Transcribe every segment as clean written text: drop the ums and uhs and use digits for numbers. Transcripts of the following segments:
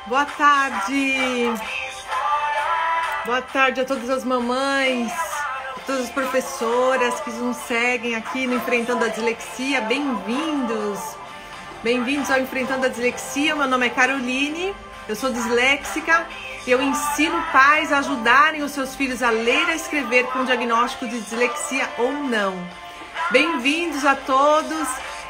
Boa tarde! Boa tarde a todas as mamães, a todas as professoras que nos seguem aqui no Enfrentando a Dislexia. Bem-vindos! Bem-vindos ao Enfrentando a Dislexia. Meu nome é Caroline, eu sou disléxica e eu ensino pais a ajudarem os seus filhos a ler e a escrever com diagnóstico de dislexia ou não. Bem-vindos a todos!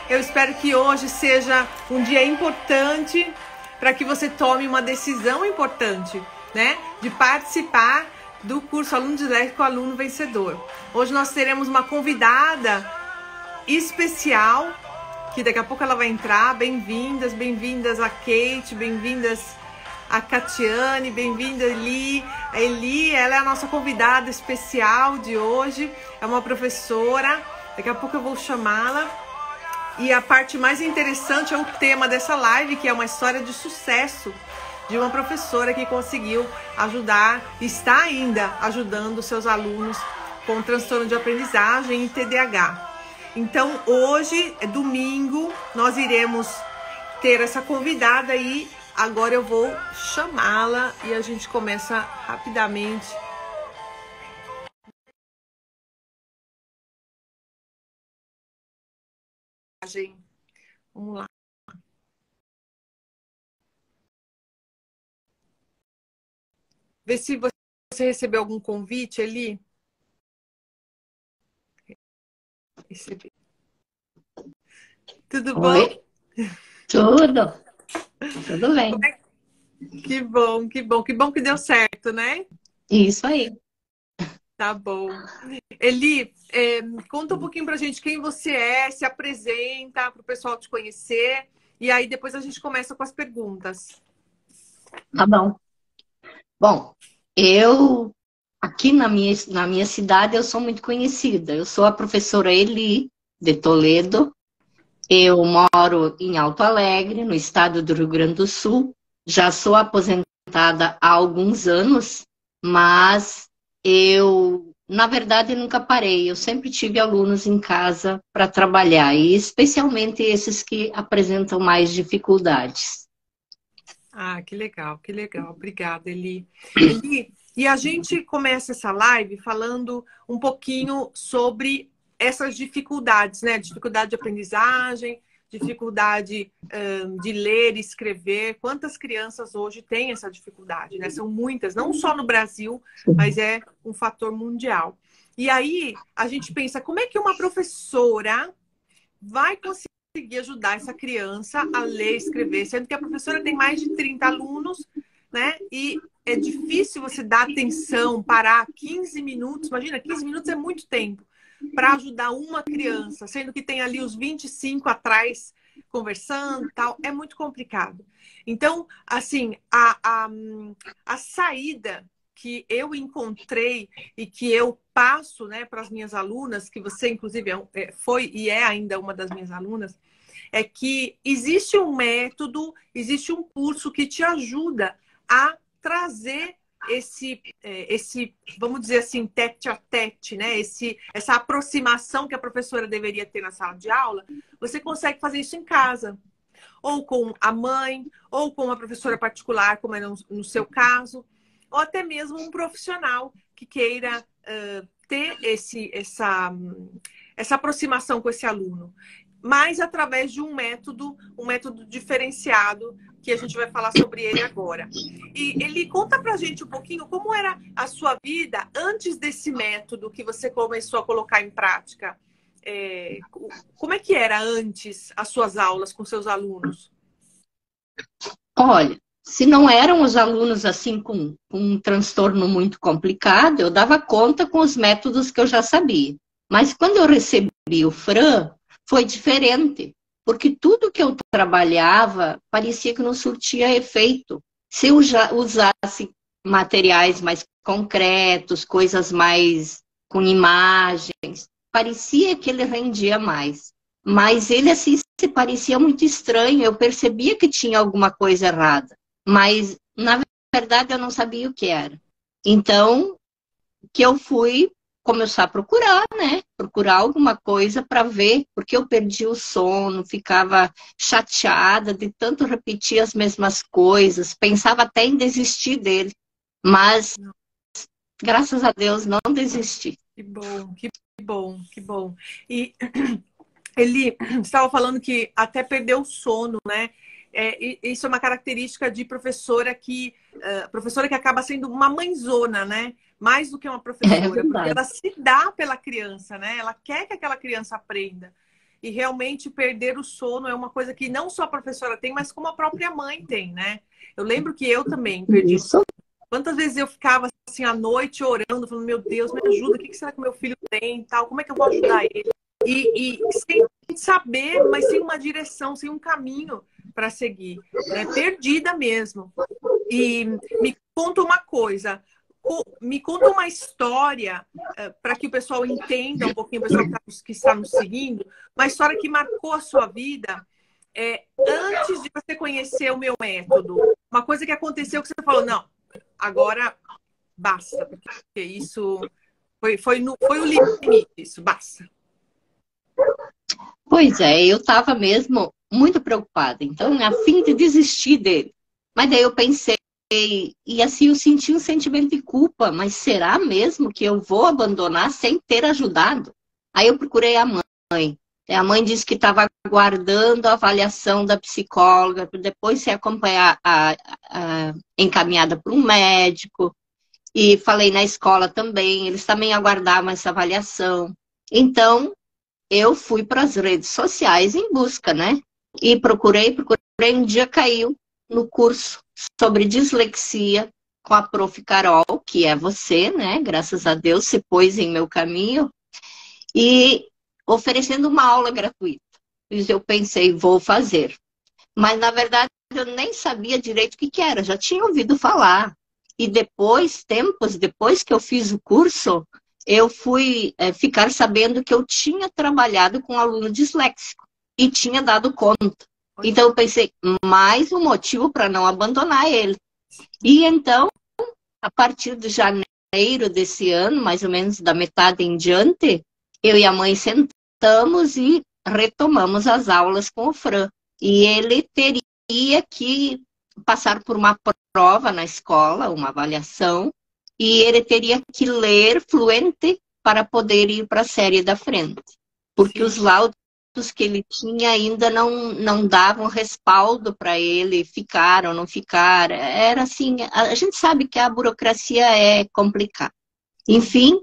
Eu espero que hoje seja um dia importante para que você tome uma decisão importante, né? De participar do curso Aluno Disléxico, Aluno Vencedor. Hoje nós teremos uma convidada especial, que daqui a pouco ela vai entrar. Bem-vindas, bem-vindas a Kate, bem-vindas a Catiane, bem-vinda Eli. A Eli, ela é a nossa convidada especial de hoje, é uma professora, daqui a pouco eu vou chamá-la. E a parte mais interessante é o tema dessa live, que é uma história de sucesso de uma professora que conseguiu ajudar, está ainda ajudando seus alunos com transtorno de aprendizagem e TDAH. Então, hoje, é domingo, nós iremos ter essa convidada aí. Agora eu vou chamá-la e a gente começa rapidamente. Vamos lá. Vê se você recebeu algum convite ali. Recebi. Tudo bom? Oi, tudo. Tudo bem. Que bom, que bom. Que bom que deu certo, né? Isso aí. Tá bom. Eli, conta um pouquinho pra gente quem você é, se apresenta para o pessoal te conhecer. E aí depois a gente começa com as perguntas. Tá bom. Bom, eu aqui na minha cidade eu sou muito conhecida. Eu sou a professora Eli de Toledo. Eu moro em Alto Alegre, no estado do Rio Grande do Sul. Já sou aposentada há alguns anos, mas na verdade, nunca parei. Eu sempre tive alunos em casa para trabalhar, e especialmente esses que apresentam mais dificuldades. Ah, que legal, que legal. Obrigada, Eli. Eli, e a gente começa essa live falando um pouquinho sobre essas dificuldades, né? Dificuldade de aprendizagem, dificuldade de ler e escrever. Quantas crianças hoje têm essa dificuldade, né? São muitas, não só no Brasil, mas é um fator mundial. E aí a gente pensa, como é que uma professora vai conseguir ajudar essa criança a ler e escrever, sendo que a professora tem mais de 30 alunos, né? E é difícil você dar atenção, parar 15 minutos, imagina, 15 minutos é muito tempo para ajudar uma criança, sendo que tem ali os 25 atrás conversando e tal, é muito complicado. Então, assim, a saída que eu encontrei e que eu passo, né, para as minhas alunas, que você, inclusive, foi e é ainda uma das minhas alunas, é que existe um método, existe um curso que te ajuda a trazer vamos dizer assim, tete a tete, né? Essa aproximação que a professora deveria ter na sala de aula, você consegue fazer isso em casa. Ou com a mãe, ou com uma professora particular, como é no seu caso, ou até mesmo um profissional que queira ter essa aproximação com esse aluno, mas através de um método diferenciado, que a gente vai falar sobre ele agora. E ele conta pra gente um pouquinho como era a sua vida antes desse método que você começou a colocar em prática. Como é que era antes as suas aulas com seus alunos? Olha, se não eram os alunos assim com um transtorno muito complicado, eu dava conta com os métodos que eu já sabia. Mas quando eu recebi o Fran, foi diferente, porque tudo que eu trabalhava parecia que não surtia efeito. Se eu já usasse materiais mais concretos, coisas mais com imagens, parecia que ele rendia mais. Mas ele assim se parecia muito estranho, eu percebia que tinha alguma coisa errada, mas na verdade eu não sabia o que era. Então, que eu fui começar a procurar, né? Procurar alguma coisa para ver, porque eu perdi o sono, ficava chateada de tanto repetir as mesmas coisas, pensava até em desistir dele, mas graças a Deus não desisti. Que bom, que bom, que bom. E ele estava falando que até perdeu o sono, né? Isso é uma característica de professora que acaba sendo uma mãezona, né? Mais do que uma É professora, porque verdade. ela se dá pela criança, né? Ela quer que aquela criança aprenda. E realmente perder o sono é uma coisa que não só a professora tem, mas como a própria mãe tem, né? Eu lembro que eu também perdi o Isso. sono. Quantas vezes eu ficava assim à noite orando, falando, meu Deus, me ajuda, o que será que meu filho tem, tal, como é que eu vou ajudar ele? E sem saber, mas sem uma direção, sem um caminho para seguir, né? Perdida mesmo. E me conta uma coisa, me conta uma história para que o pessoal entenda um pouquinho, o pessoal que está nos seguindo, uma história que marcou a sua vida antes de você conhecer o meu método. Uma coisa que aconteceu que você falou, não, agora basta, porque isso foi o limite, isso, basta. Pois é, eu estava mesmo muito preocupada, então, a fim de desistir dele. Mas daí eu pensei, e assim eu senti um sentimento de culpa, mas será mesmo que eu vou abandonar sem ter ajudado? Aí eu procurei a mãe. A mãe disse que estava aguardando a avaliação da psicóloga, para depois ser encaminhada para um médico. E falei na escola também, eles também aguardavam essa avaliação. Então, eu fui para as redes sociais em busca, né? E procurei, um dia caiu no curso sobre dislexia com a Prof. Carol, que é você, né? Graças a Deus, se pôs em meu caminho, e oferecendo uma aula gratuita. E eu pensei, vou fazer. Mas, na verdade, eu nem sabia direito o que era, já tinha ouvido falar. E depois, tempos depois que eu fiz o curso, eu fui ficar sabendo que eu tinha trabalhado com um aluno disléxico e tinha dado conta. Então, eu pensei, mais um motivo para não abandonar ele. E então, a partir de janeiro desse ano, mais ou menos da metade em diante, eu e a mãe sentamos e retomamos as aulas com o Fran. E ele teria que passar por uma prova na escola, uma avaliação, e ele teria que ler fluente para poder ir para a série da frente. Porque os laudos que ele tinha ainda não davam respaldo para ele ficar ou não ficar. Era assim, a gente sabe que a burocracia é complicada. Enfim,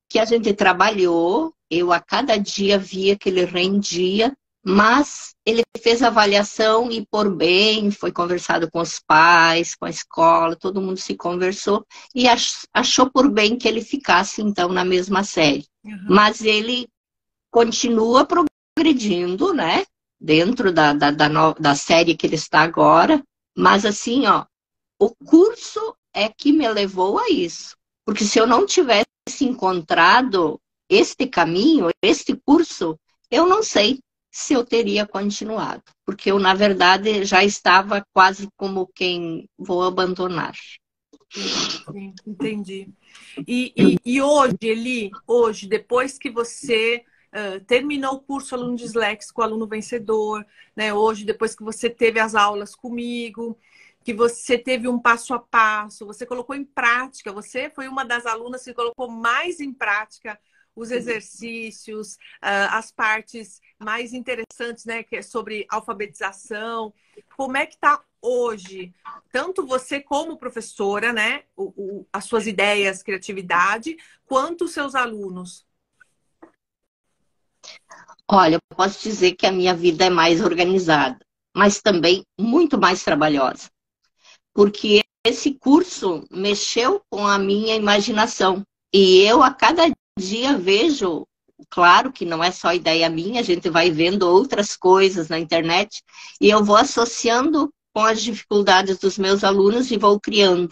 que a gente trabalhou, eu a cada dia via que ele rendia, mas ele fez a avaliação e por bem, foi conversado com os pais, com a escola, todo mundo se conversou e achou por bem que ele ficasse então na mesma série. Uhum. Mas ele continua progredindo, né? Dentro da série que ele está agora, mas assim, ó, o curso é que me levou a isso. Porque se eu não tivesse encontrado este caminho, este curso, eu não sei se eu teria continuado. Porque eu, na verdade, já estava quase como quem vou abandonar. Sim, entendi. E hoje, Eli, hoje, depois que você terminou o curso Aluno Disléxico, Aluno Vencedor, né? Hoje, depois que você teve as aulas comigo, que você teve um passo a passo, você colocou em prática, você foi uma das alunas que colocou mais em prática os exercícios, as partes mais interessantes, né, que é sobre alfabetização. Como é que está hoje, tanto você como professora, né, as suas ideias, criatividade, quanto os seus alunos? Olha, eu posso dizer que a minha vida é mais organizada, mas também muito mais trabalhosa. Porque esse curso mexeu com a minha imaginação. E eu, a cada dia, vejo, claro que não é só ideia minha, a gente vai vendo outras coisas na internet, e eu vou associando com as dificuldades dos meus alunos e vou criando.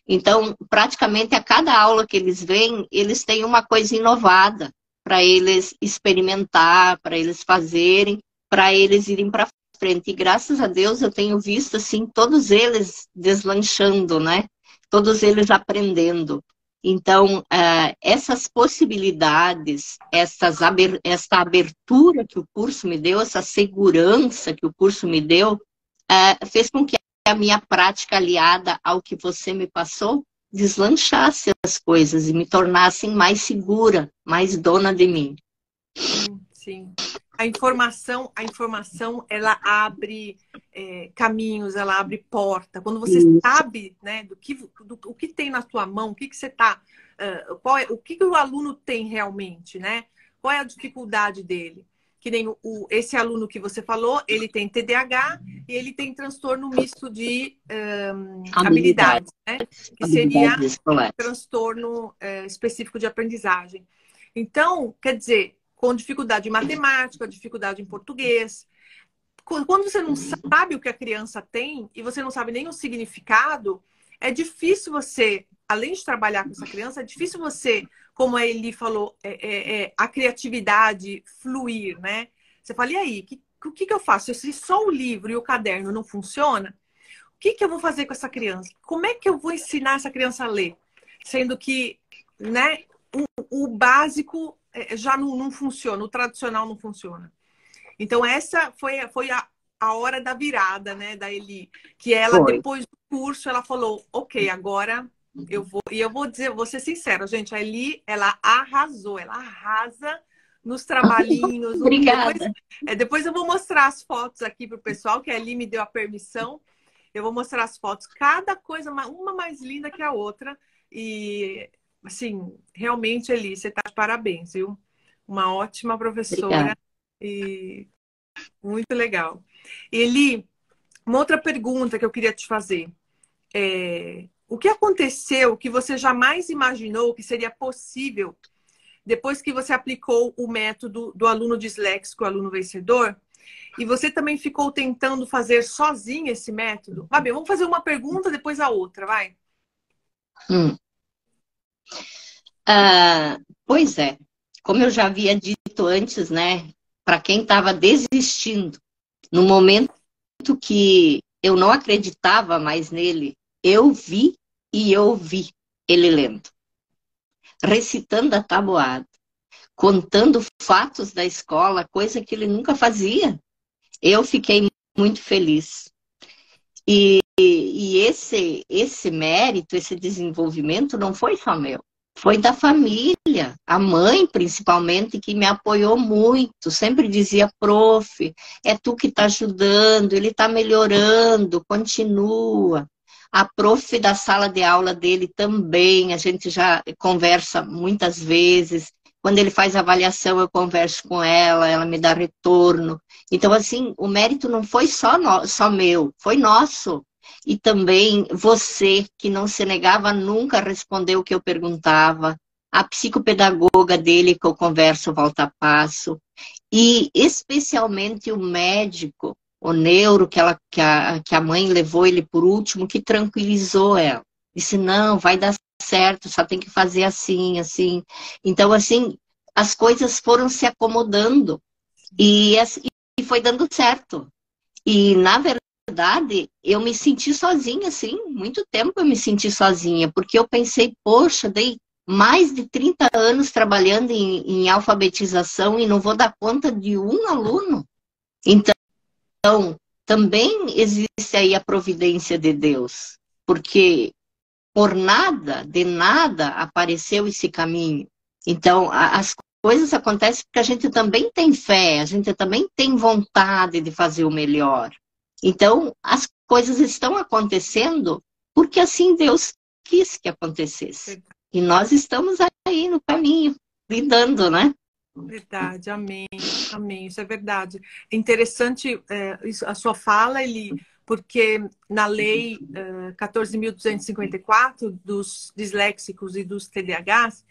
Então, praticamente a cada aula que eles vêm, eles têm uma coisa inovada para eles experimentar, para eles fazerem, para eles irem para frente. E graças a Deus eu tenho visto assim todos eles deslanchando, né? Todos eles aprendendo. Então, essas possibilidades, essa abertura que o curso me deu, essa segurança que o curso me deu, fez com que a minha prática aliada ao que você me passou deslanchasse as coisas e me tornassem mais segura, mais dona de mim. Sim. A informação, ela abre caminhos, ela abre porta. Quando você sabe, né, do que tem na tua mão, o que você tá, o que o aluno tem realmente, né? Qual é a dificuldade dele? Que nem esse aluno que você falou, ele tem TDAH e ele tem transtorno misto de habilidades, né? Que seria transtorno específico de aprendizagem. Então, quer dizer, com dificuldade em matemática, dificuldade em português. Quando você não sabe o que a criança tem e você não sabe nem o significado, é difícil você, além de trabalhar com essa criança, é difícil você, como a Eli falou, a criatividade fluir, né? Você fala, e aí, o que eu faço? Se só o livro e o caderno não funciona, o que eu vou fazer com essa criança? Como é que eu vou ensinar essa criança a ler? Sendo que, né, o básico já não funciona, o tradicional não funciona. Então, essa foi a hora da virada, né, da Eli. Que ela, depois do curso, ela falou, ok, agora eu vou... E eu vou ser sincera, gente, a Eli, ela arrasou, ela arrasa nos trabalhinhos. Obrigada. Depois eu vou mostrar as fotos aqui pro pessoal, que a Eli me deu a permissão. Eu vou mostrar as fotos, cada coisa, uma mais linda que a outra. E... assim, realmente, Eli, você está de parabéns, viu? Uma ótima professora. Obrigada. E muito legal. Eli, uma outra pergunta que eu queria te fazer. O que aconteceu que você jamais imaginou que seria possível depois que você aplicou o método do aluno disléxico, aluno vencedor, e você também ficou tentando fazer sozinho esse método? Fabi, vamos fazer uma pergunta, depois a outra, vai? Pois é, como eu já havia dito antes, né, para quem estava desistindo, no momento que eu não acreditava mais nele, eu vi e ouvi ele lendo, recitando a tabuada, contando fatos da escola, coisa que ele nunca fazia. Eu fiquei muito feliz. E esse mérito, esse desenvolvimento não foi só meu. Foi da família, a mãe principalmente, que me apoiou muito, sempre dizia, prof, é tu que está ajudando, ele está melhorando, continua. A prof da sala de aula dele também, a gente já conversa muitas vezes, quando ele faz avaliação eu converso com ela me dá retorno. Então assim, o mérito não foi só meu, foi nosso. E também você, que não se negava nunca a responder o que eu perguntava, a psicopedagoga dele que eu converso volta a passo, e especialmente o médico, o neuro que a mãe levou ele por último, que tranquilizou ela. Disse, não, vai dar certo, só tem que fazer assim, assim. Então, assim, as coisas foram se acomodando e foi dando certo. E, na verdade, eu me senti sozinha, assim, muito tempo eu me senti sozinha, porque eu pensei, poxa, dei mais de 30 anos trabalhando em alfabetização e não vou dar conta de um aluno. Então, também existe aí a providência de Deus, porque por nada, de nada, apareceu esse caminho. Então, as coisas acontecem porque a gente também tem fé, a gente também tem vontade de fazer o melhor. Então, as coisas estão acontecendo porque assim Deus quis que acontecesse. E nós estamos aí no caminho, lidando, né? Verdade, amém, amém, isso é verdade. É interessante a sua fala, Eli, porque na lei 14.254 dos disléxicos e dos TDAHs,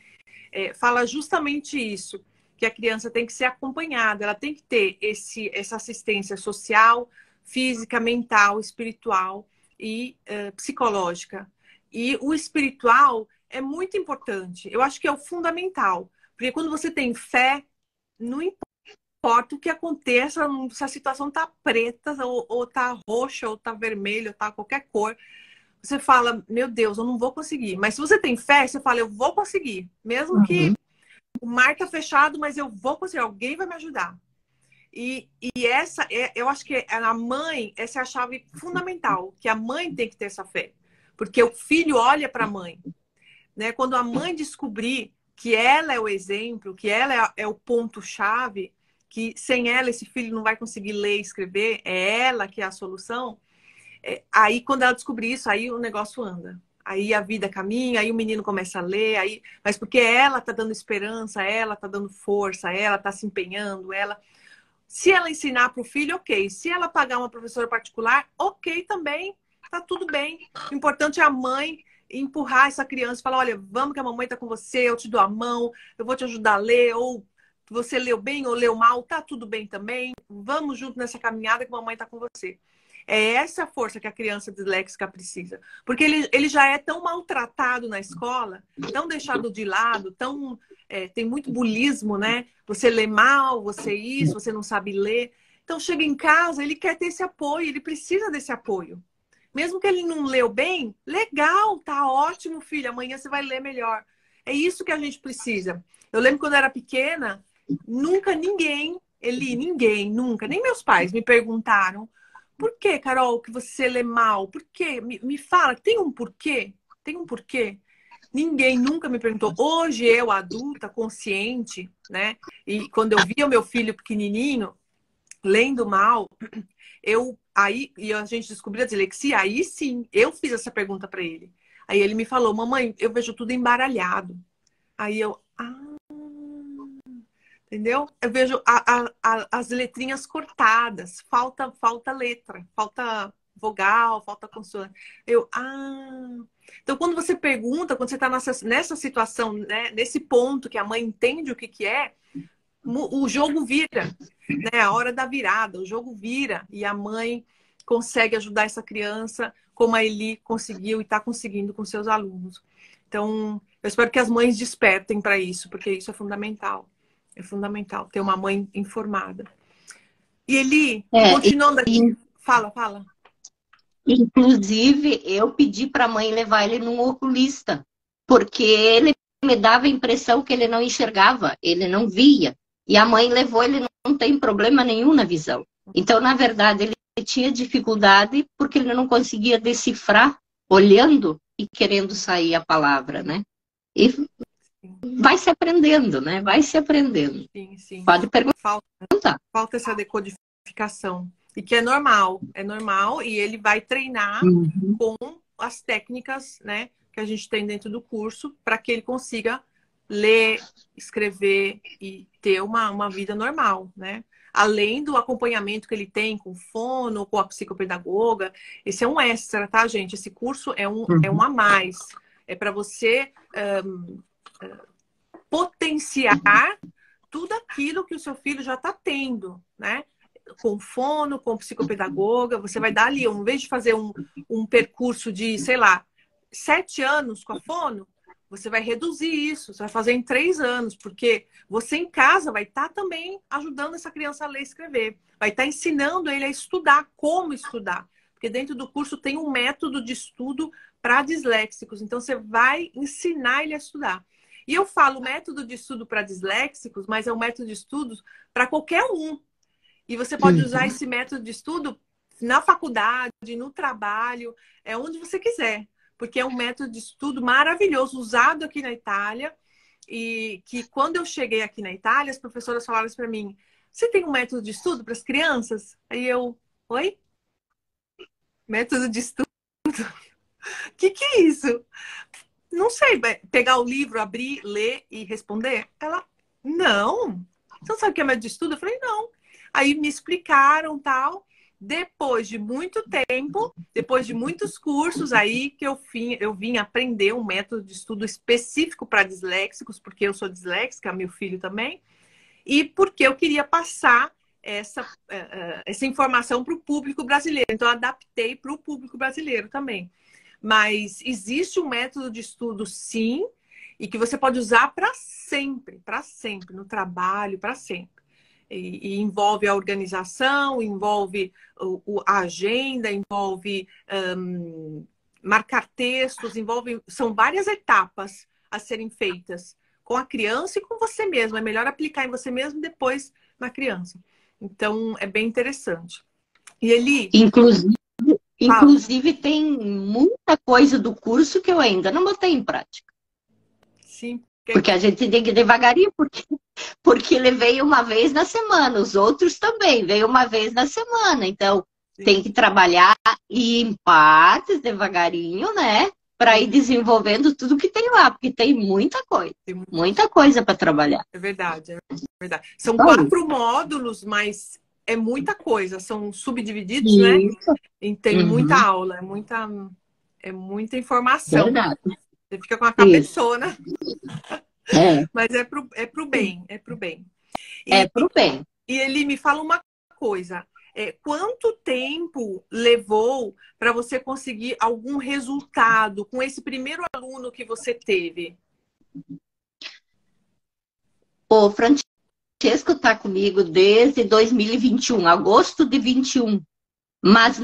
fala justamente isso, que a criança tem que ser acompanhada, ela tem que ter essa assistência social, física, mental, espiritual e psicológica. E o espiritual é muito importante, eu acho que é o fundamental, porque quando você tem fé, não importa o que aconteça, se a situação tá preta, ou tá roxa, ou tá vermelha, ou tá qualquer cor, você fala, meu Deus, eu não vou conseguir. Mas se você tem fé, você fala, eu vou conseguir. Mesmo que o mar tá fechado, mas eu vou conseguir, alguém vai me ajudar. E essa, eu acho que a mãe, essa é a chave fundamental, que a mãe tem que ter essa fé. Porque o filho olha para a mãe, né? Quando a mãe descobrir que ela é o exemplo, que ela é o ponto-chave, que sem ela esse filho não vai conseguir ler e escrever, é ela que é a solução, aí quando ela descobrir isso, aí o negócio anda. Aí a vida caminha, aí o menino começa a ler, aí, mas porque ela tá dando esperança, ela tá dando força, ela tá se empenhando, ela... Se ela ensinar para o filho, ok. Se ela pagar uma professora particular, ok também. Tá tudo bem. O importante é a mãe empurrar essa criança e falar, olha, vamos que a mamãe tá com você, eu te dou a mão, eu vou te ajudar a ler, ou você leu bem ou leu mal, tá tudo bem também. Vamos junto nessa caminhada que a mamãe tá com você. É essa força que a criança disléxica precisa. Porque ele já é tão maltratado na escola, tão deixado de lado, tão... tem muito bulismo, né? Você lê mal, você isso, você não sabe ler. Então, chega em casa, ele quer ter esse apoio, ele precisa desse apoio. Mesmo que ele não leu bem, legal, tá ótimo, filho, amanhã você vai ler melhor. É isso que a gente precisa. Eu lembro quando eu era pequena, nunca ninguém, nunca, nem meus pais me perguntaram por que, Carol, que você lê mal? Por quê? Me fala, tem um porquê? Tem um porquê? Ninguém nunca me perguntou. Hoje eu, adulta, consciente, né? E quando eu via o meu filho pequenininho lendo mal, e a gente descobriu a dislexia, aí sim, eu fiz essa pergunta para ele. Aí ele me falou, mamãe, eu vejo tudo embaralhado. Aí eu, entendeu? Eu vejo as letrinhas cortadas, falta letra, falta vogal, falta consoante. Então, quando você pergunta, quando você está nessa situação, né, nesse ponto que a mãe entende o que é, o jogo vira, né? A hora da virada, o jogo vira e a mãe consegue ajudar essa criança como a Eli conseguiu e está conseguindo com seus alunos. Então, eu espero que as mães despertem para isso, porque isso é fundamental. É fundamental ter uma mãe informada. E Eli, continuando aqui. Fala. Inclusive, eu pedi para a mãe levar ele num oculista, porque ele me dava a impressão que ele não enxergava, ele não via. E a mãe levou, ele não tem problema nenhum na visão. Então, na verdade, ele tinha dificuldade porque ele não conseguia decifrar, olhando e querendo sair a palavra, né? E vai se aprendendo, né? Vai se aprendendo. Sim. Pode perguntar. Falta essa decodificação. E que é normal, e ele vai treinar com as técnicas, né, que a gente tem dentro do curso para que ele consiga ler, escrever e ter uma vida normal, né? Além do acompanhamento que ele tem com o fono, com a psicopedagoga. Esse é um extra, tá, gente? Esse curso é um a mais. É para você potenciar tudo aquilo que o seu filho já está tendo, né? Com fono, com psicopedagoga, você vai dar ali, em vez de fazer um percurso de, sei lá, 7 anos com a fono, você vai reduzir isso, você vai fazer em 3 anos, porque você em casa vai estar também ajudando essa criança a ler e escrever, vai estar ensinando ele a estudar, como estudar, porque dentro do curso tem um método de estudo para disléxicos, então você vai ensinar ele a estudar. E eu falo método de estudo para disléxicos, mas é um método de estudo para qualquer um. E você pode usar esse método de estudo na faculdade, no trabalho, onde você quiser. Porque é um método de estudo maravilhoso, usado aqui na Itália. E que quando eu cheguei aqui na Itália, as professoras falaram para mim, você tem um método de estudo para as crianças? Aí eu, oi? Método de estudo? O que é isso? Não sei, pegar o livro, abrir, ler e responder? Ela, não. Você não sabe o que é método de estudo? Eu falei, não. Aí me explicaram tal. Depois de muito tempo, depois de muitos cursos aí que eu vim aprender um método de estudo específico para disléxicos, porque eu sou disléxica, meu filho também, e porque eu queria passar essa informação para o público brasileiro. Então, eu adaptei para o público brasileiro também. Mas existe um método de estudo, sim, e que você pode usar para sempre, no trabalho, para sempre. E envolve a organização, envolve a agenda, envolve marcar textos, são várias etapas a serem feitas com a criança e com você mesmo. É melhor aplicar em você mesmo depois na criança. Então, é bem interessante. E Eli, Inclusive, fala. inclusive tem muita coisa do curso que eu ainda não botei em prática. Sim. Porque a gente tem que ir devagarinho, porque ele veio uma vez na semana, os outros também veio uma vez na semana. Então, Sim. tem que trabalhar e em partes, devagarinho, né? Para ir desenvolvendo tudo que tem lá, porque tem muita coisa para trabalhar. É verdade, é verdade. São 4 módulos, mas é muita coisa. São subdivididos, né? E tem muita aula, é muita informação. Verdade. Você fica com a cabeçona. É. Mas é pro bem, é pro bem. É pro bem. E ele me fala uma coisa. Quanto tempo levou para você conseguir algum resultado com esse primeiro aluno que você teve? O Francesco está comigo desde 2021, agosto de 21. Mas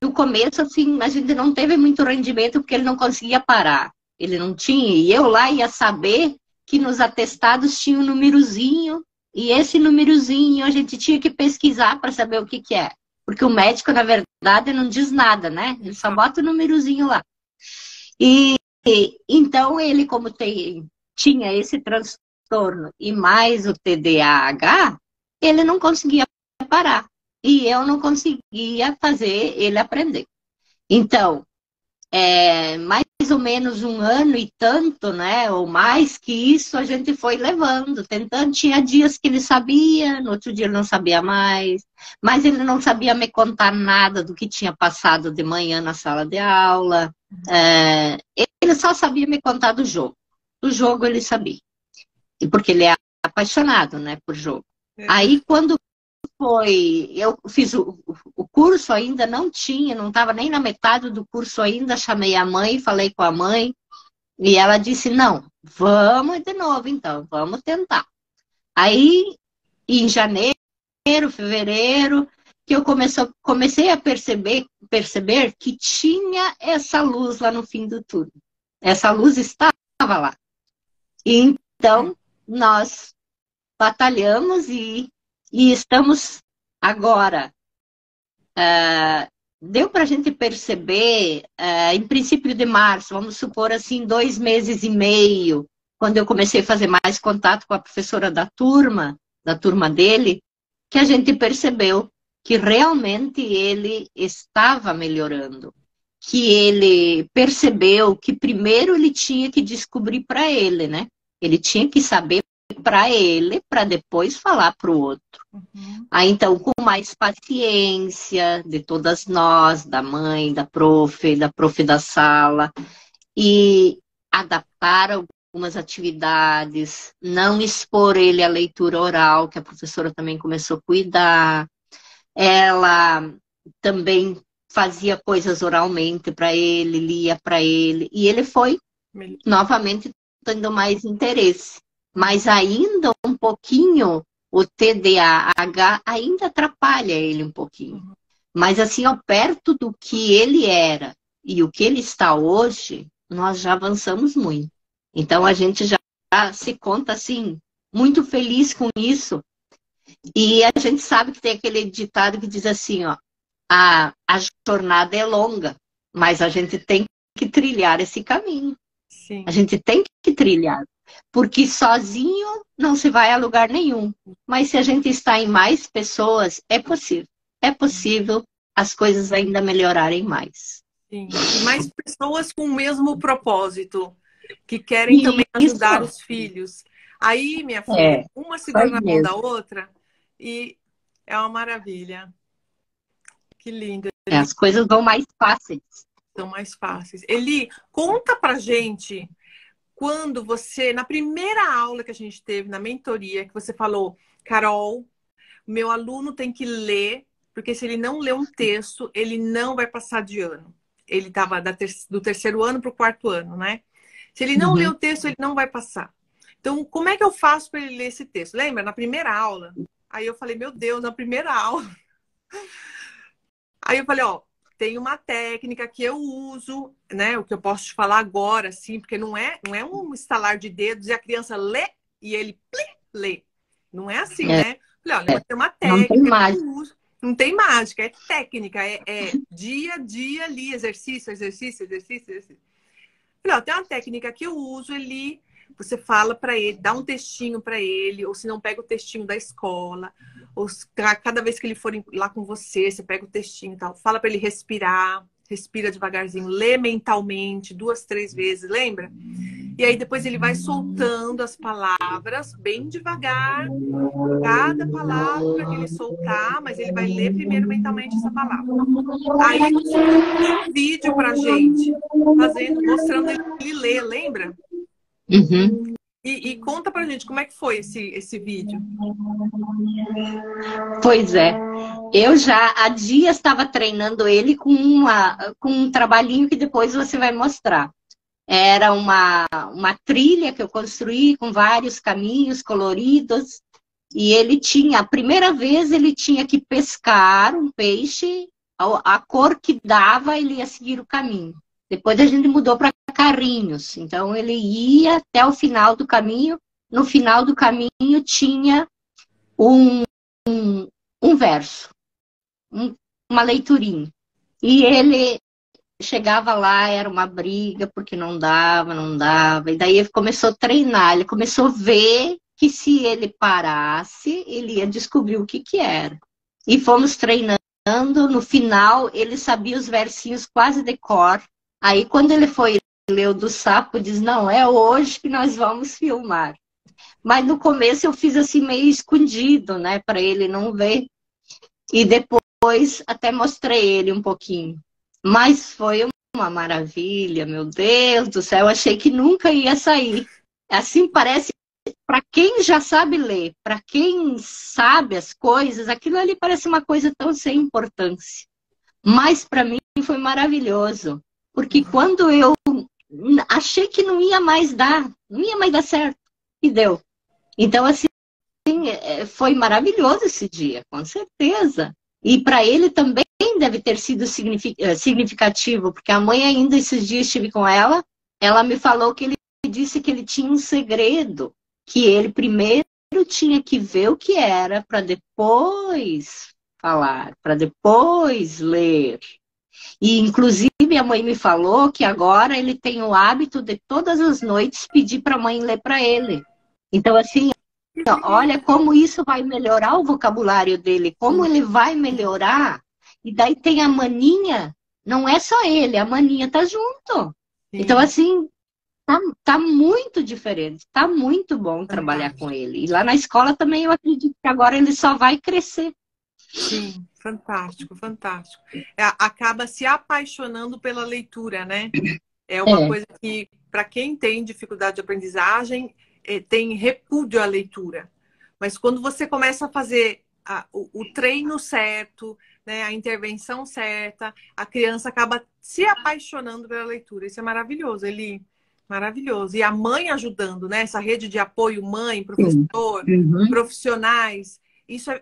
no começo, assim, a gente não teve muito rendimento porque ele não conseguia parar. Ele não tinha. E eu lá ia saber que nos atestados tinha um númerozinho. E esse númerozinho a gente tinha que pesquisar para saber o que é. Porque o médico, na verdade, não diz nada, né? Ele só bota o númerozinho lá. E então ele, como tinha esse transtorno e mais o TDAH, ele não conseguia parar. E eu não conseguia fazer ele aprender. Então, mais ou menos 1 ano e tanto, né? Ou mais que isso, a gente foi levando, tentando. Tinha dias que ele sabia, no outro dia ele não sabia mais. Mas ele não sabia me contar nada do que tinha passado de manhã na sala de aula. Ele só sabia me contar do jogo. Do jogo ele sabia. E porque ele é apaixonado, né, por jogo. Aí, quando eu fiz o curso, ainda não estava nem na metade do curso ainda, chamei a mãe, falei com a mãe, e ela disse, não, vamos de novo então, vamos tentar. Aí, em janeiro, fevereiro, que eu comecei a perceber que tinha essa luz lá no fim do túnel. Essa luz estava lá. E então, nós batalhamos e estamos agora. Deu para a gente perceber, em princípio de março, vamos supor assim, 2 meses e meio, quando eu comecei a fazer mais contato com a professora da turma dele, que a gente percebeu que realmente ele estava melhorando. Que ele percebeu que primeiro ele tinha que descobrir para ele, né? Ele tinha que saber para ele, para depois falar para o outro. Aí, então, com mais paciência de todas nós, da mãe, da prof da sala, e adaptar algumas atividades, não expor ele à leitura oral, que a professora também começou a cuidar. Ela também fazia coisas oralmente para ele, lia para ele, e ele foi novamente tendo mais interesse. Mas ainda um pouquinho, o TDAH ainda atrapalha ele um pouquinho. Mas assim, ó, perto do que ele era e o que ele está hoje, nós já avançamos muito. Então a gente já se conta assim, muito feliz com isso. E a gente sabe que tem aquele ditado que diz assim, ó, a jornada é longa, mas a gente tem que trilhar esse caminho. Sim. A gente tem que trilhar. Porque sozinho não se vai a lugar nenhum. Mas se a gente está em mais pessoas, é possível. É possível as coisas ainda melhorarem mais. Sim. E mais pessoas com o mesmo propósito, que querem também ajudar os filhos. Aí, minha filha, uma segura na mão da outra e é uma maravilha. Que lindo. As coisas vão mais fáceis. São mais fáceis. Eli, conta pra gente quando você, na primeira aula que a gente teve, na mentoria, que você falou, Carol, meu aluno tem que ler, porque se ele não ler um texto, ele não vai passar de ano. Ele estava do 3º ano para o 4º ano, né? Se ele não ler o texto, ele não vai passar. Então, como é que eu faço para ele ler esse texto? Lembra? Na primeira aula, aí eu falei, meu Deus, na primeira aula. Aí eu falei, ó, tem uma técnica que eu uso, né? O que eu posso te falar agora, assim, porque não é um estalar de dedos e a criança lê e ele lê. Não é assim, É, né? Falei, olha, tem uma não tem técnica que mais. eu uso. Não tem mágica, é técnica, é dia a dia ali, exercício, exercício, exercício, exercício. Falei, ó, tem uma técnica que eu uso ali, você fala para ele, dá um textinho para ele, ou se não pega o textinho da escola, ou cada vez que ele for lá com você, você pega o textinho e tal, fala para ele respirar, respira devagarzinho, lê mentalmente 2, 3 vezes, lembra? E aí depois ele vai soltando as palavras bem devagar, cada palavra que ele soltar, mas ele vai ler primeiro mentalmente essa palavra. Aí você fez um vídeo pra gente, mostrando ele ler, lembra? Uhum. E conta pra gente como é que foi esse vídeo. Pois é. Eu já há dias estava treinando ele com um trabalhinho que depois você vai mostrar. Era uma trilha que eu construí com vários caminhos coloridos. E ele tinha, a primeira vez ele tinha que pescar um peixe, a cor que dava, ele ia seguir o caminho. Depois a gente mudou para carrinhos. Então ele ia até o final do caminho. No final do caminho tinha um verso, uma leiturinha. E ele chegava lá, era uma briga, porque não dava. E daí ele começou a treinar, ele começou a ver que se ele parasse, ele ia descobrir o que era. E fomos treinando, no final ele sabia os versinhos quase de cor. Aí quando ele foi ler o do sapo, diz, não, é hoje que nós vamos filmar. Mas no começo eu fiz assim meio escondido, né, para ele não ver. E depois até mostrei ele um pouquinho. Mas foi uma maravilha, meu Deus do céu, eu achei que nunca ia sair. Assim parece, para quem já sabe ler, para quem sabe as coisas, aquilo ali parece uma coisa tão sem importância. Mas para mim foi maravilhoso, porque quando eu achei que não ia mais dar certo, e deu. Então, assim, foi maravilhoso esse dia, com certeza. E para ele também deve ter sido significativo, porque a mãe ainda, esses dias estive com ela, ela me falou que ele disse que ele tinha um segredo, que ele primeiro tinha que ver o que era, para depois falar, para depois ler. E, inclusive, a mãe me falou que agora ele tem o hábito de todas as noites pedir para a mãe ler para ele. Então, assim, olha como isso vai melhorar o vocabulário dele, como ele vai melhorar. E daí tem a maninha, não é só ele, a maninha tá junto. Sim. Então, assim, tá muito diferente, tá muito bom trabalhar com ele. E lá na escola também eu acredito que agora ele só vai crescer. Sim, fantástico, fantástico. Acaba se apaixonando pela leitura, né? É uma coisa que, para quem tem dificuldade de aprendizagem, tem repúdio à leitura. Mas quando você começa a fazer o treino certo, né, a intervenção certa, a criança acaba se apaixonando pela leitura. Isso é maravilhoso, Eli. Maravilhoso. E a mãe ajudando, né? Essa rede de apoio, mãe, professor, profissionais.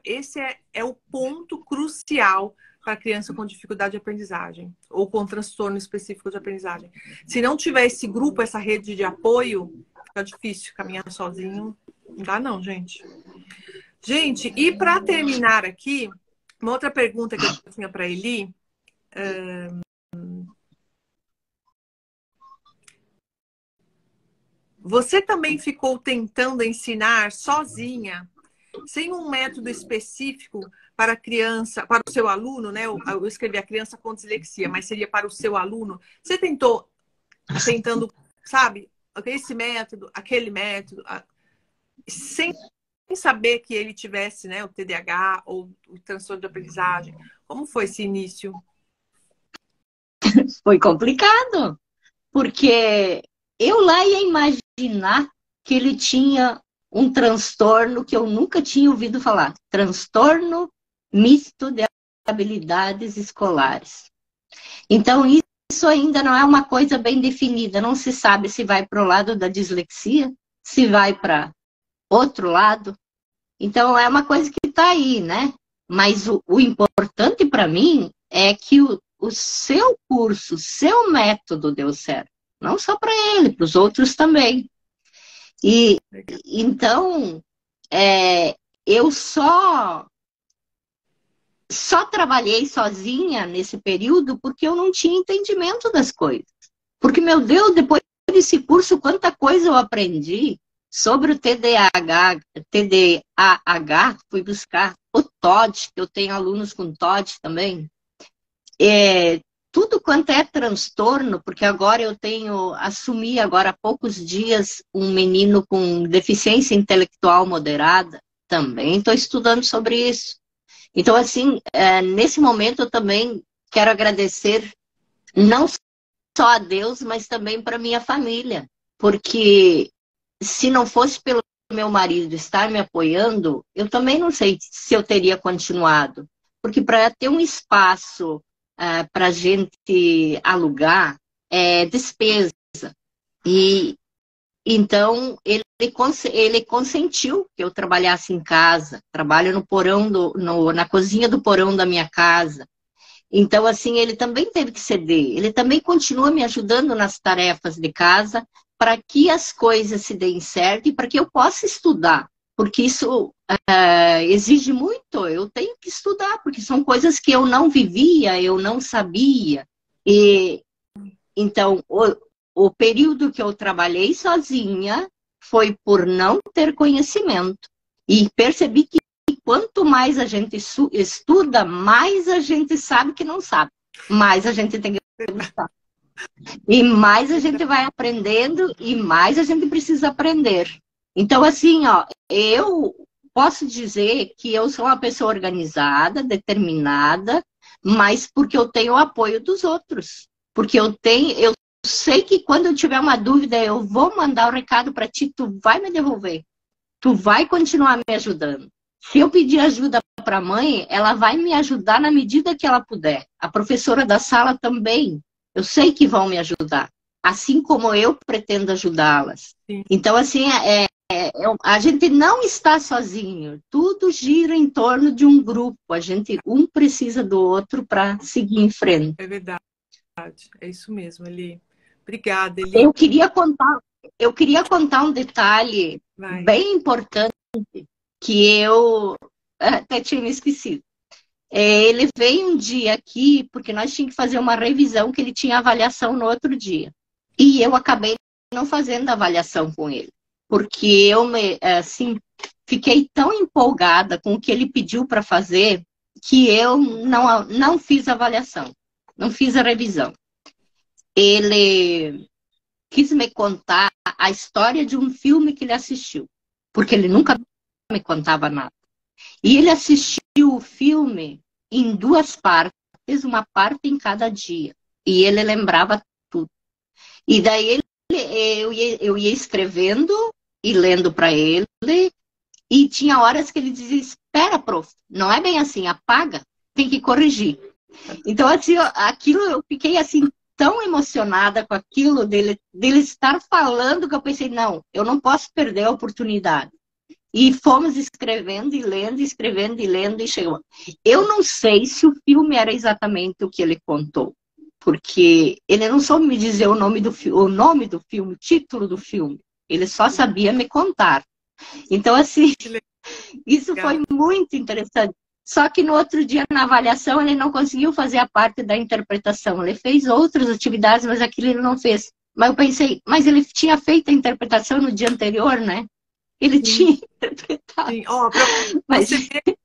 Esse é o ponto crucial para a criança com dificuldade de aprendizagem ou com transtorno específico de aprendizagem. Se não tiver esse grupo, essa rede de apoio, fica difícil caminhar sozinho. Não dá não, gente. Gente, e para terminar aqui, uma outra pergunta que eu tinha para Eli. Você também ficou tentando ensinar sozinha, sem um método específico para a criança, para o seu aluno, né? Eu escrevi a criança com dislexia, mas seria para o seu aluno. Você tentando, sabe, esse método, aquele método, sem saber que ele tivesse, né, o TDAH ou o transtorno de aprendizagem. Como foi esse início? Foi complicado, porque eu lá ia imaginar que ele tinha um transtorno que eu nunca tinha ouvido falar. Transtorno misto de habilidades escolares. Então, isso ainda não é uma coisa bem definida. Não se sabe se vai para o lado da dislexia, se vai para outro lado. Então, é uma coisa que está aí, né? Mas o importante para mim é que o o seu curso, o seu método deu certo. Não só para ele, para os outros também. E então, eu só trabalhei sozinha nesse período porque eu não tinha entendimento das coisas. Porque, meu Deus, depois desse curso, quanta coisa eu aprendi sobre o TDAH, fui buscar o TOD, que eu tenho alunos com TOD também. Tudo quanto é transtorno, porque agora eu assumi agora há poucos dias um menino com deficiência intelectual moderada, também estou estudando sobre isso. Então, assim, nesse momento eu também quero agradecer não só a Deus, mas também para minha família, porque se não fosse pelo meu marido estar me apoiando, eu também não sei se eu teria continuado, porque para ter um espaço para a gente alugar é despesa. E então ele consentiu que eu trabalhasse em casa, trabalho no porão na cozinha do porão da minha casa. Então, assim, ele também teve que ceder. Ele também continua me ajudando nas tarefas de casa para que as coisas se deem certo e para que eu possa estudar. Porque isso exige muito. Eu tenho que estudar, porque são coisas que eu não vivia, eu não sabia. E então, o período que eu trabalhei sozinha foi por não ter conhecimento. E percebi que quanto mais a gente estuda, mais a gente sabe que não sabe. Mais a gente tem que buscar. E mais a gente vai aprendendo e mais a gente precisa aprender. Então, assim, ó, eu posso dizer que eu sou uma pessoa organizada, determinada, mas porque eu tenho o apoio dos outros. Porque eu sei que quando eu tiver uma dúvida, eu vou mandar o recado para ti, tu vai me devolver. Tu vai continuar me ajudando. Se eu pedir ajuda para a mãe, ela vai me ajudar na medida que ela puder. A professora da sala também. Eu sei que vão me ajudar. Assim como eu pretendo ajudá-las. Então, assim, a gente não está sozinho. Tudo gira em torno de um grupo. Um precisa do outro para seguir em frente. É verdade. É isso mesmo, Eli. Obrigada, Eli. Eu queria contar um detalhe bem importante que eu até tinha me esquecido. Ele veio um dia aqui, porque nós tínhamos que fazer uma revisão, que ele tinha avaliação no outro dia. E eu acabei não fazendo a avaliação com ele. Porque eu, fiquei tão empolgada com o que ele pediu para fazer, que eu não fiz a avaliação. Não fiz a revisão. Ele quis me contar a história de um filme que ele assistiu. Porque ele nunca me contava nada. E ele assistiu o filme em 2 partes, uma parte em cada dia. E ele lembrava tudo. E daí eu ia escrevendo e lendo para ele. E tinha horas que ele dizia, espera, prof, não é bem assim, apaga, tem que corrigir. Então, assim, aquilo eu fiquei assim tão emocionada com aquilo dele estar falando, que eu pensei, não, eu não posso perder a oportunidade. E fomos escrevendo e lendo, escrevendo e lendo, e chegou. Eu não sei se o filme era exatamente o que ele contou, porque ele não soube me dizer o nome do filme, o título do filme. Ele só sabia me contar. Então, assim, isso foi muito interessante. Só que no outro dia, na avaliação, ele não conseguiu fazer a parte da interpretação. Ele fez outras atividades, mas aquilo ele não fez. Mas eu pensei, mas ele tinha feito a interpretação no dia anterior, né? Ele tinha interpretado. Sim. Oh,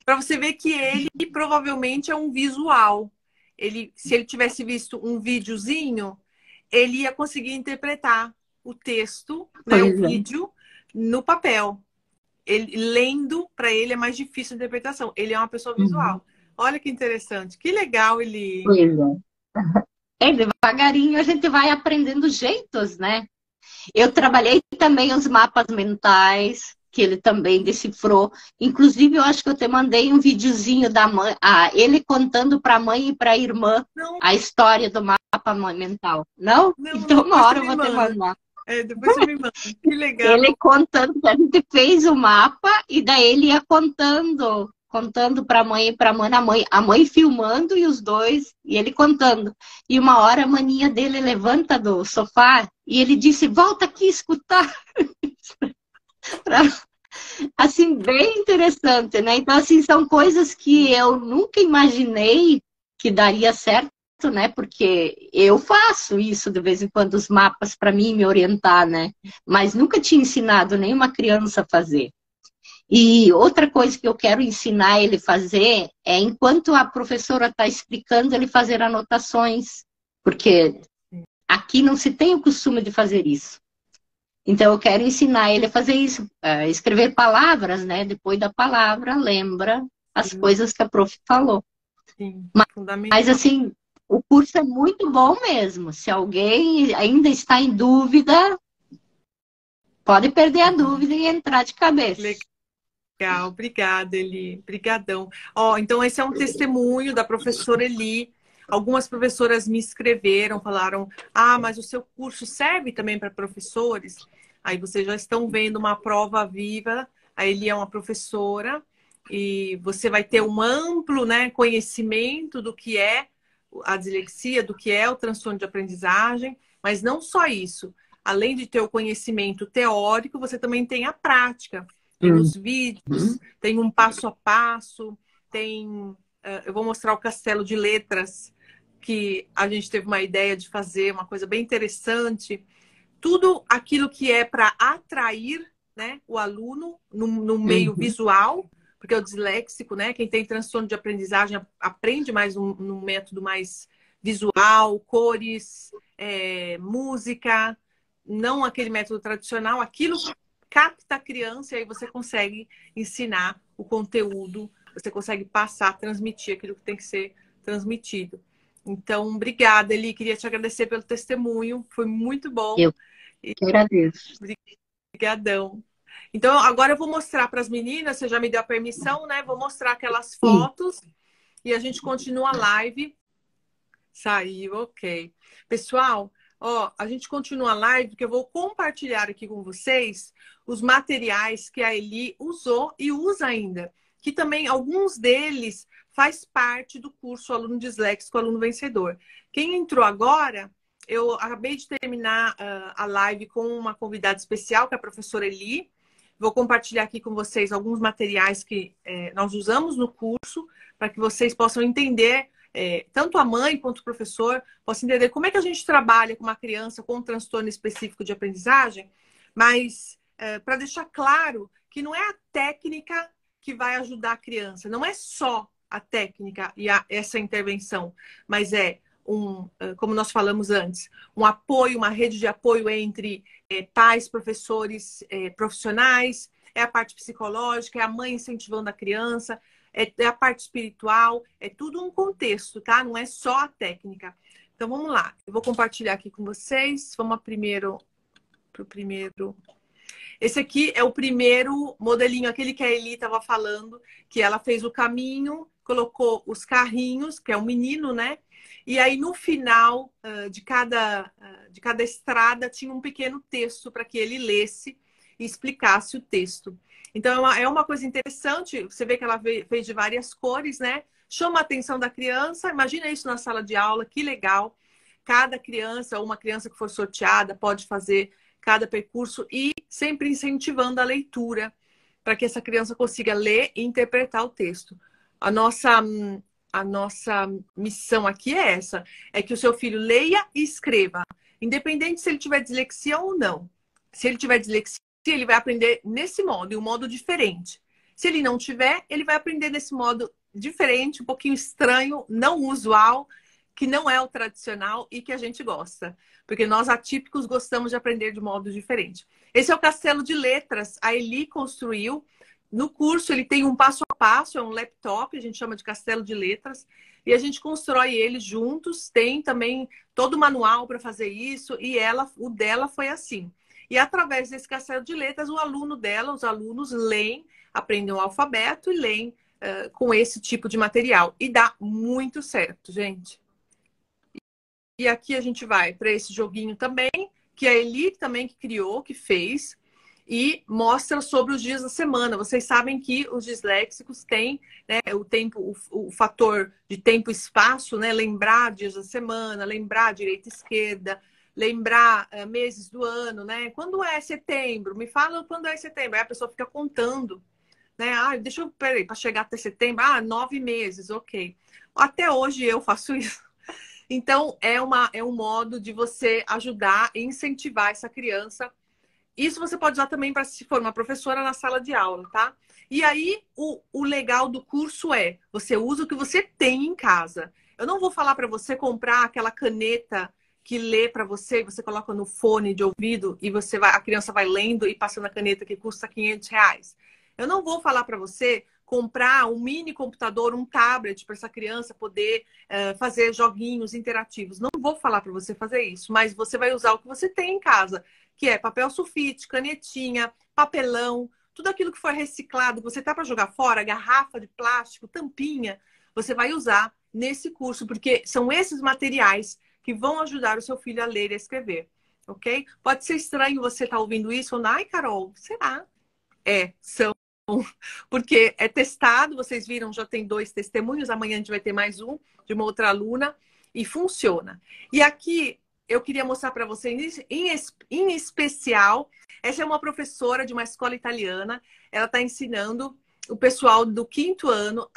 para você ver que ele provavelmente é um visual. Se ele tivesse visto um videozinho, ele ia conseguir interpretar o texto, né, o vídeo, no papel. Lendo, para ele, é mais difícil a interpretação. Ele é uma pessoa visual. Olha que interessante. Que legal ele... Devagarinho a gente vai aprendendo jeitos, né? Eu trabalhei também os mapas mentais, que ele também decifrou. Inclusive, eu acho que eu te mandei um videozinho da mãe, ele contando para a mãe e para a irmã a história do mapa mental. Não? Então, uma hora eu vou te mandar. Depois você me manda. Que legal. Ele contando que a gente fez o mapa e daí ele ia contando contando para a mãe e para a mãe filmando e os dois, e ele contando. E uma hora a maninha dele levanta do sofá e ele disse, volta aqui escutar. Assim, bem interessante, né? Então, assim, são coisas que eu nunca imaginei que daria certo, né? Porque eu faço isso de vez em quando, os mapas para mim me orientar, né? Mas nunca tinha ensinado nenhuma criança a fazer. E outra coisa que eu quero ensinar ele a fazer é, enquanto a professora está explicando, ele fazer anotações, porque aqui não se tem o costume de fazer isso. Então, eu quero ensinar ele a fazer isso, a escrever palavras, né? Depois da palavra, lembra as coisas que a prof falou. Sim, Mas, assim, o curso é muito bom mesmo. Se alguém ainda está em dúvida, pode perder a dúvida e entrar de cabeça. Legal, obrigada, Eli. Obrigadão. Ó, então esse é um testemunho da professora Eli. Algumas professoras me escreveram, falaram, mas o seu curso serve também para professores? Aí vocês já estão vendo uma prova viva. A Eli é uma professora e você vai ter um amplo, né, conhecimento do que é a dislexia, do que é o transtorno de aprendizagem, mas não só isso. Além de ter o conhecimento teórico, você também tem a prática. Tem os vídeos, tem um passo a passo, tem... eu vou mostrar o Castelo de Letras, que a gente teve uma ideia de fazer, uma coisa bem interessante. Tudo aquilo que é para atrair, né, o aluno no meio visual, porque o disléxico, né, quem tem transtorno de aprendizagem aprende mais num método mais visual, cores, música, não aquele método tradicional, aquilo capta a criança e aí você consegue ensinar o conteúdo, você consegue passar, transmitir aquilo que tem que ser transmitido. Então, obrigada, Eli. Queria te agradecer pelo testemunho. Foi muito bom. Eu que agradeço. Obrigadão. Então, agora eu vou mostrar para as meninas, você já me deu a permissão, né? Vou mostrar aquelas fotos e a gente continua a live. Saiu, ok. Pessoal, ó, a gente continua a live porque eu vou compartilhar aqui com vocês os materiais que a Eli usou e usa ainda. Que também, alguns deles faz parte do curso Aluno Disléxico, Aluno Vencedor. Quem entrou agora, eu acabei de terminar a live com uma convidada especial, que é a professora Eli. Vou compartilhar aqui com vocês alguns materiais que nós usamos no curso, para que vocês possam entender, tanto a mãe quanto o professor, possam entender como é que a gente trabalha com uma criança com um transtorno específico de aprendizagem, mas para deixar claro que não é a técnica que vai ajudar a criança, não é só a técnica e essa intervenção, mas como nós falamos antes, um apoio, uma rede de apoio entre pais, professores, profissionais, é a parte psicológica, é a mãe incentivando a criança, é a parte espiritual, é tudo um contexto, tá? Não é só a técnica. Então, vamos lá. Eu vou compartilhar aqui com vocês. Vamos primeiro para o primeiro. Esse aqui é o primeiro modelinho, aquele que a Eli estava falando, que ela fez o caminho, colocou os carrinhos, que é o menino, né? E aí, no final de cada estrada, tinha um pequeno texto para que ele lesse e explicasse o texto. Então, é uma coisa interessante. Você vê que ela fez de várias cores, né? Chama a atenção da criança. Imagina isso na sala de aula, que legal. Cada criança, ou uma criança que for sorteada, pode fazer cada percurso e sempre incentivando a leitura para que essa criança consiga ler e interpretar o texto. A nossa missão aqui é essa, é que o seu filho leia e escreva, independente se ele tiver dislexia ou não. Se ele tiver dislexia, ele vai aprender nesse modo, em um modo diferente. Se ele não tiver, ele vai aprender desse modo diferente, um pouquinho estranho, não usual, que não é o tradicional e que a gente gosta. Porque nós atípicos gostamos de aprender de modo diferente. Esse é o Castelo de Letras, a Eli construiu. No curso ele tem um passo a passo, é um laptop, a gente chama de Castelo de Letras, e a gente constrói ele juntos. Tem também todo o manual para fazer isso, e o dela foi assim. E através desse Castelo de Letras, os alunos leem, aprendem o alfabeto e leem com esse tipo de material. E dá muito certo, gente. E aqui a gente vai para esse joguinho também, que a Eli também que criou, que fez. e mostra sobre os dias da semana. Vocês sabem que os disléxicos têm, né, o tempo, o fator de tempo e espaço, né? Lembrar dias da semana, lembrar direita e esquerda, lembrar meses do ano, né? Quando é setembro? Me fala quando é setembro. Aí a pessoa fica contando, né? Ah, deixa eu, peraí, para chegar até setembro, 9 meses, ok. Até hoje eu faço isso. Então, é um modo de você ajudar e incentivar essa criança. Isso você pode usar também para se for uma professora na sala de aula, tá? E aí, o legal do curso é, você usa o que você tem em casa. Eu não vou falar para você comprar aquela caneta que lê para você, você coloca no fone de ouvido e a criança vai lendo e passando a caneta que custa R$ 500. Eu não vou falar para você comprar um mini computador, um tablet para essa criança poder fazer joguinhos interativos. Não vou falar para você fazer isso, mas você vai usar o que você tem em casa, que é papel sulfite, canetinha, papelão, tudo aquilo que for reciclado, você tá para jogar fora, garrafa de plástico, tampinha, você vai usar nesse curso, porque são esses materiais que vão ajudar o seu filho a ler e a escrever, ok? Pode ser estranho você estar ouvindo isso, falando, ai, Carol, será? São, porque é testado, vocês viram, já tem 2 testemunhos, amanhã a gente vai ter mais um, de uma outra aluna, e funciona. E aqui, eu queria mostrar para vocês, em especial, essa é uma professora de uma escola italiana, ela está ensinando o pessoal do 5º ano,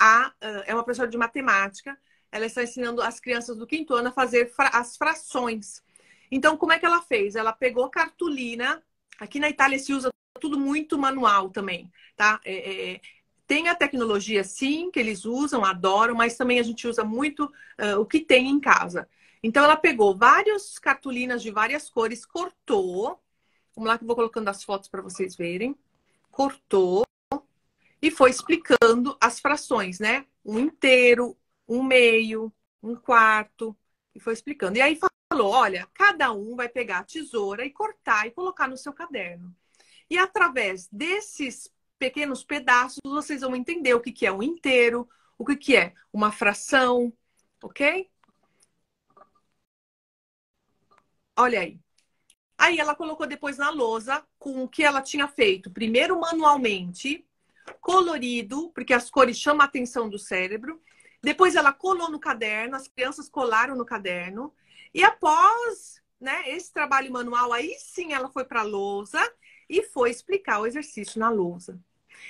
é uma professora de matemática, ela está ensinando as crianças do 5º ano a fazer as frações. Então, como é que ela fez? Ela pegou cartolina, aqui na Itália se usa tudo muito manual também, tá? Tem a tecnologia, sim, que eles usam, adoram, mas também a gente usa muito o que tem em casa. Então, ela pegou várias cartolinas de várias cores, cortou. Vamos lá que eu vou colocando as fotos para vocês verem. Cortou e foi explicando as frações, né? Um inteiro, um meio, um quarto. E foi explicando. E aí falou, olha, cada um vai pegar a tesoura e cortar e colocar no seu caderno. E através desses pequenos pedaços, vocês vão entender o que é um inteiro, o que é uma fração, ok? Olha aí. Aí ela colocou depois na lousa com o que ela tinha feito. Primeiro manualmente, colorido, porque as cores chamam a atenção do cérebro. Depois ela colou no caderno, as crianças colaram no caderno. E após, né, esse trabalho manual, aí sim ela foi para a lousa e foi explicar o exercício na lousa.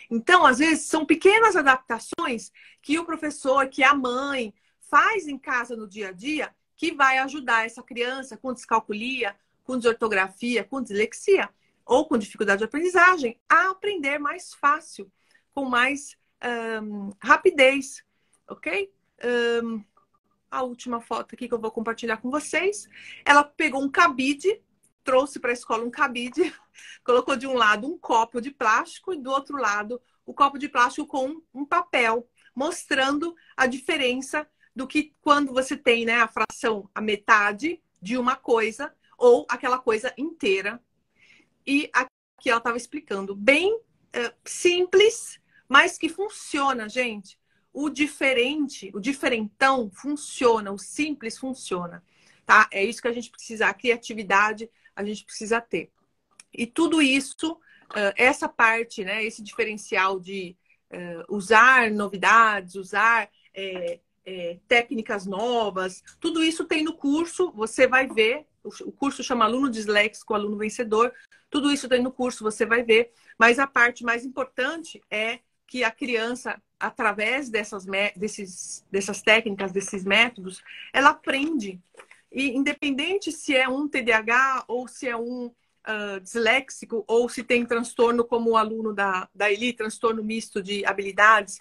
Então, às vezes, são pequenas adaptações que o professor, que a mãe faz em casa no dia a dia, que vai ajudar essa criança com descalculia, com desortografia, com dislexia ou com dificuldade de aprendizagem a aprender mais fácil, com mais rapidez, ok? A última foto aqui que eu vou compartilhar com vocês. Ela pegou um cabide, trouxe para a escola um cabide, colocou de um lado um copo de plástico e do outro lado o copo de plástico com um papel, mostrando a diferença do que quando você tem, né, a fração, a metade de uma coisa ou aquela coisa inteira. E aqui ela estava explicando bem simples, mas que funciona, gente. O diferente, o diferentão funciona, o simples funciona, tá? É isso que a gente precisa, a criatividade a gente precisa ter. E tudo isso, essa parte, né, esse diferencial de usar novidades, usar técnicas novas, tudo isso tem no curso, você vai ver, o curso chama Aluno Disléxico, Aluno Vencedor, tudo isso tem no curso, você vai ver, mas a parte mais importante é que a criança, através dessas técnicas, desses métodos, ela aprende. E independente se é um TDAH ou se é um disléxico ou se tem transtorno como o aluno da Eli, transtorno misto de habilidades,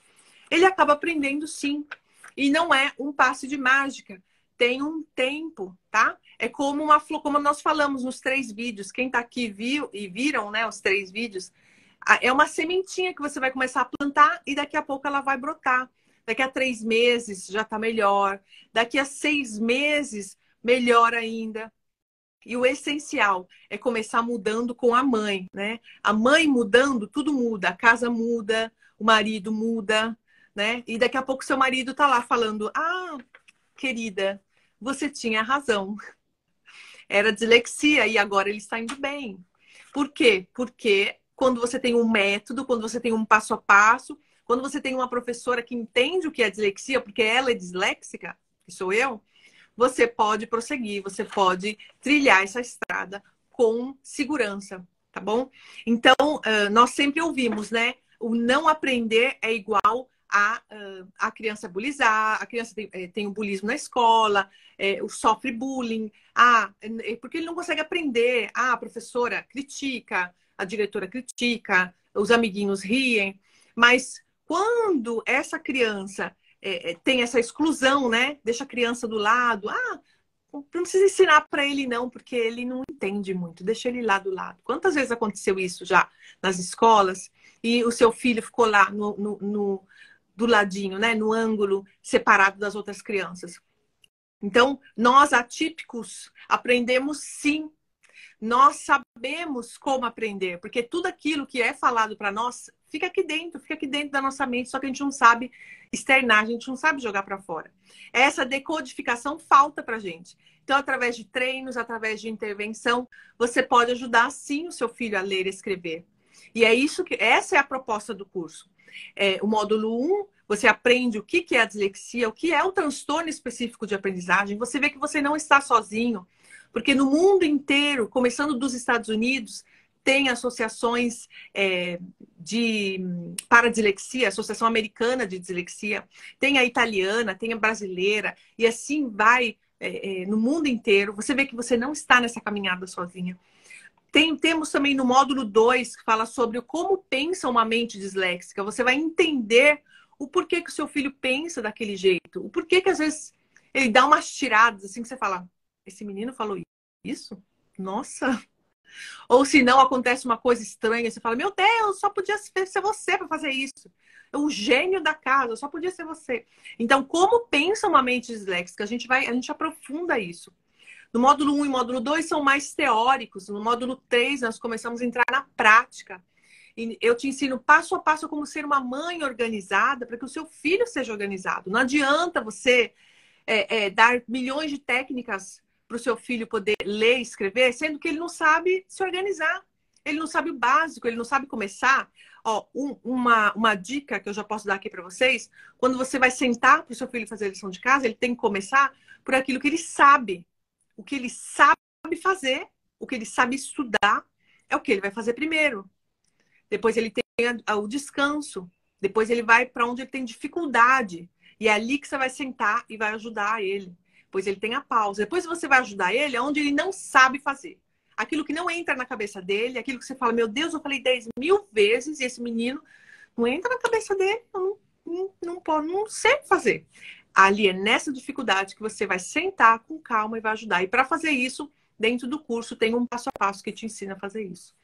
ele acaba aprendendo sim. E não é um passe de mágica. Tem um tempo, tá? É como uma flor, como nós falamos nos 3 vídeos. Quem tá aqui viu e viram, né, os 3 vídeos, é uma sementinha que você vai começar a plantar e daqui a pouco ela vai brotar. Daqui a 3 meses já tá melhor. Daqui a 6 meses, melhor ainda. E o essencial é começar mudando com a mãe, né? A mãe mudando, tudo muda. A casa muda, o marido muda, né? E daqui a pouco seu marido tá lá falando, querida, você tinha razão. Era dislexia e agora ele está indo bem. Por quê? Porque quando você tem um método, quando você tem um passo a passo, quando você tem uma professora que entende o que é dislexia, porque ela é disléxica, que sou eu, você pode prosseguir, você pode trilhar essa estrada com segurança, tá bom? Então, nós sempre ouvimos, né? O não aprender é igual a criança bulizar, a criança tem o bulismo na escola, sofre bullying, porque ele não consegue aprender, a professora critica, a diretora critica, os amiguinhos riem, mas quando essa criança tem essa exclusão, né? Deixa a criança do lado, não precisa ensinar para ele não, porque ele não entende muito, deixa ele lá do lado. Quantas vezes aconteceu isso já nas escolas e o seu filho ficou lá do ladinho, né? No ângulo separado das outras crianças. Então, nós atípicos aprendemos sim. Nós sabemos como aprender, porque tudo aquilo que é falado para nós fica aqui dentro da nossa mente, só que a gente não sabe externar, a gente não sabe jogar para fora. Essa decodificação falta para gente. Então, através de treinos, através de intervenção, você pode ajudar sim o seu filho a ler e escrever. E essa é a proposta do curso. O módulo 1, você aprende o que é a dislexia, o que é o transtorno específico de aprendizagem. Você vê que você não está sozinho, porque no mundo inteiro, começando dos Estados Unidos, tem associações para dislexia, Associação Americana de Dislexia, tem a italiana, tem a brasileira, e assim vai no mundo inteiro. Você vê que você não está nessa caminhada sozinha. Temos também no módulo 2, que fala sobre como pensa uma mente disléxica. Você vai entender o porquê que o seu filho pensa daquele jeito. O porquê que às vezes ele dá umas tiradas assim que você fala, esse menino falou isso? Nossa! Ou se não acontece uma coisa estranha, você fala, meu Deus, só podia ser você para fazer isso. O gênio da casa, só podia ser você. Então, como pensa uma mente disléxica? A gente aprofunda isso. No módulo 1 e módulo 2 são mais teóricos. No módulo 3, nós começamos a entrar na prática. E eu te ensino passo a passo como ser uma mãe organizada para que o seu filho seja organizado. Não adianta você dar milhões de técnicas para o seu filho poder ler e escrever, sendo que ele não sabe se organizar. Ele não sabe o básico, ele não sabe começar. Uma dica que eu já posso dar aqui para vocês, quando você vai sentar para o seu filho fazer a lição de casa, ele tem que começar por aquilo que ele sabe. O que ele sabe fazer, o que ele sabe estudar, é o que ele vai fazer primeiro. Depois ele tem o descanso. Depois ele vai para onde ele tem dificuldade. E é ali que você vai sentar e vai ajudar ele. Depois ele tem a pausa. Depois você vai ajudar ele onde ele não sabe fazer. Aquilo que não entra na cabeça dele, aquilo que você fala, meu Deus, eu falei 10.000 vezes e esse menino não entra na cabeça dele, não sei fazer. Ali é nessa dificuldade que você vai sentar com calma e vai ajudar. E para fazer isso, dentro do curso, tem um passo a passo que te ensina a fazer isso.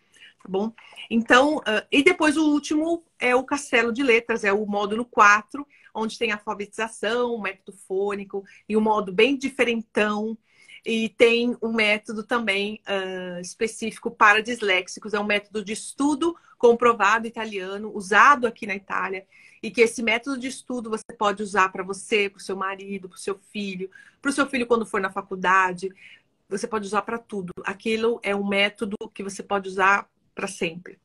Tá bom? Então, e depois o último é o Castelo de Letras, é o módulo 4, onde tem a alfabetização, o método fônico e um modo bem diferentão. E tem um método também específico para disléxicos, é um método de estudo comprovado italiano, usado aqui na Itália. E que esse método de estudo você pode usar para você, para o seu marido, para o seu filho quando for na faculdade. Você pode usar para tudo. Aquilo é um método que você pode usar para sempre.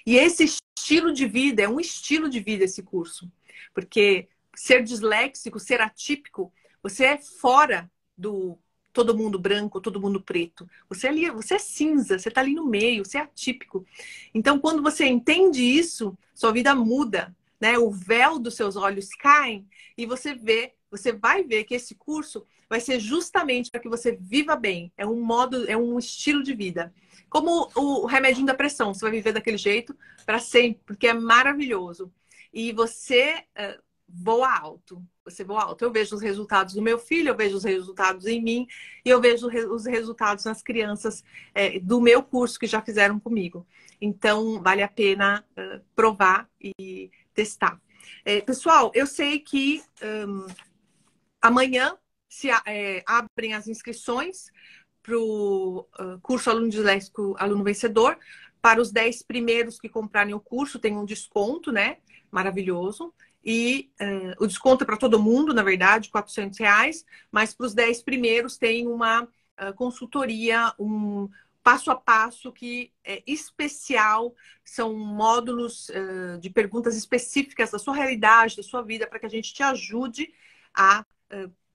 E esse estilo de vida, é um estilo de vida esse curso. Porque ser disléxico, ser atípico, você é fora do todo mundo branco, todo mundo preto. Você é cinza, você está ali no meio, você é atípico. Então, quando você entende isso, sua vida muda, né? O véu dos seus olhos cai e você vai ver que esse curso vai ser justamente para que você viva bem. É um estilo de vida. Como o remedinho da pressão, você vai viver daquele jeito para sempre, porque é maravilhoso. E você voa alto. Você voa alto. Eu vejo os resultados do meu filho, eu vejo os resultados em mim e eu vejo os resultados nas crianças do meu curso que já fizeram comigo. Então, vale a pena provar e testar. Pessoal, eu sei que amanhã abrem as inscrições para o curso Aluno Disléxico, Aluno Vencedor. Para os 10 primeiros que comprarem o curso, tem um desconto, né? Maravilhoso. E o desconto é para todo mundo, na verdade, R$ 400. Mas para os 10 primeiros tem uma consultoria, passo a passo que é especial, são módulos de perguntas específicas da sua realidade, da sua vida, para que a gente te ajude a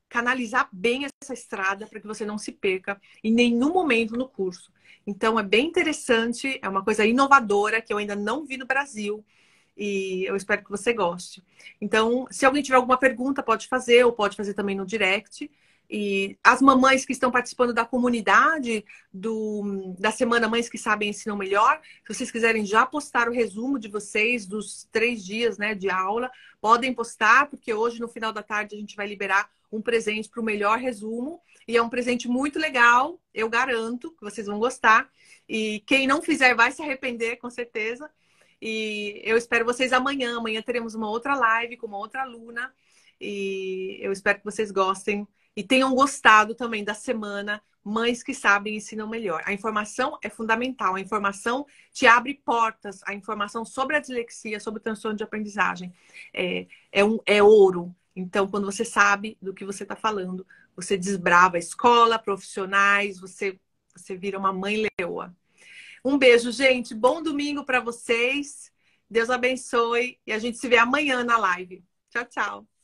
canalizar bem essa estrada para que você não se perca em nenhum momento no curso. Então, é bem interessante, é uma coisa inovadora que eu ainda não vi no Brasil e eu espero que você goste. Então, se alguém tiver alguma pergunta, pode fazer, ou pode fazer também no direct. E as mamães que estão participando da comunidade da Semana Mães que Sabem Ensinam Melhor, se vocês quiserem já postar o resumo de vocês dos 3 dias, né, de aula, podem postar, porque hoje, no final da tarde, a gente vai liberar um presente para o melhor resumo. E é um presente muito legal, eu garanto que vocês vão gostar. E quem não fizer vai se arrepender, com certeza. E eu espero vocês amanhã. Amanhã teremos uma outra live com uma outra aluna. E eu espero que vocês gostem e tenham gostado também da semana Mães que Sabem Ensinam Melhor. A informação é fundamental. A informação te abre portas. A informação sobre a dislexia, sobre o transtorno de aprendizagem é ouro. Então, quando você sabe do que você está falando, você desbrava a escola, profissionais, você vira uma mãe leoa. Um beijo, gente. Bom domingo para vocês. Deus abençoe. E a gente se vê amanhã na live. Tchau, tchau.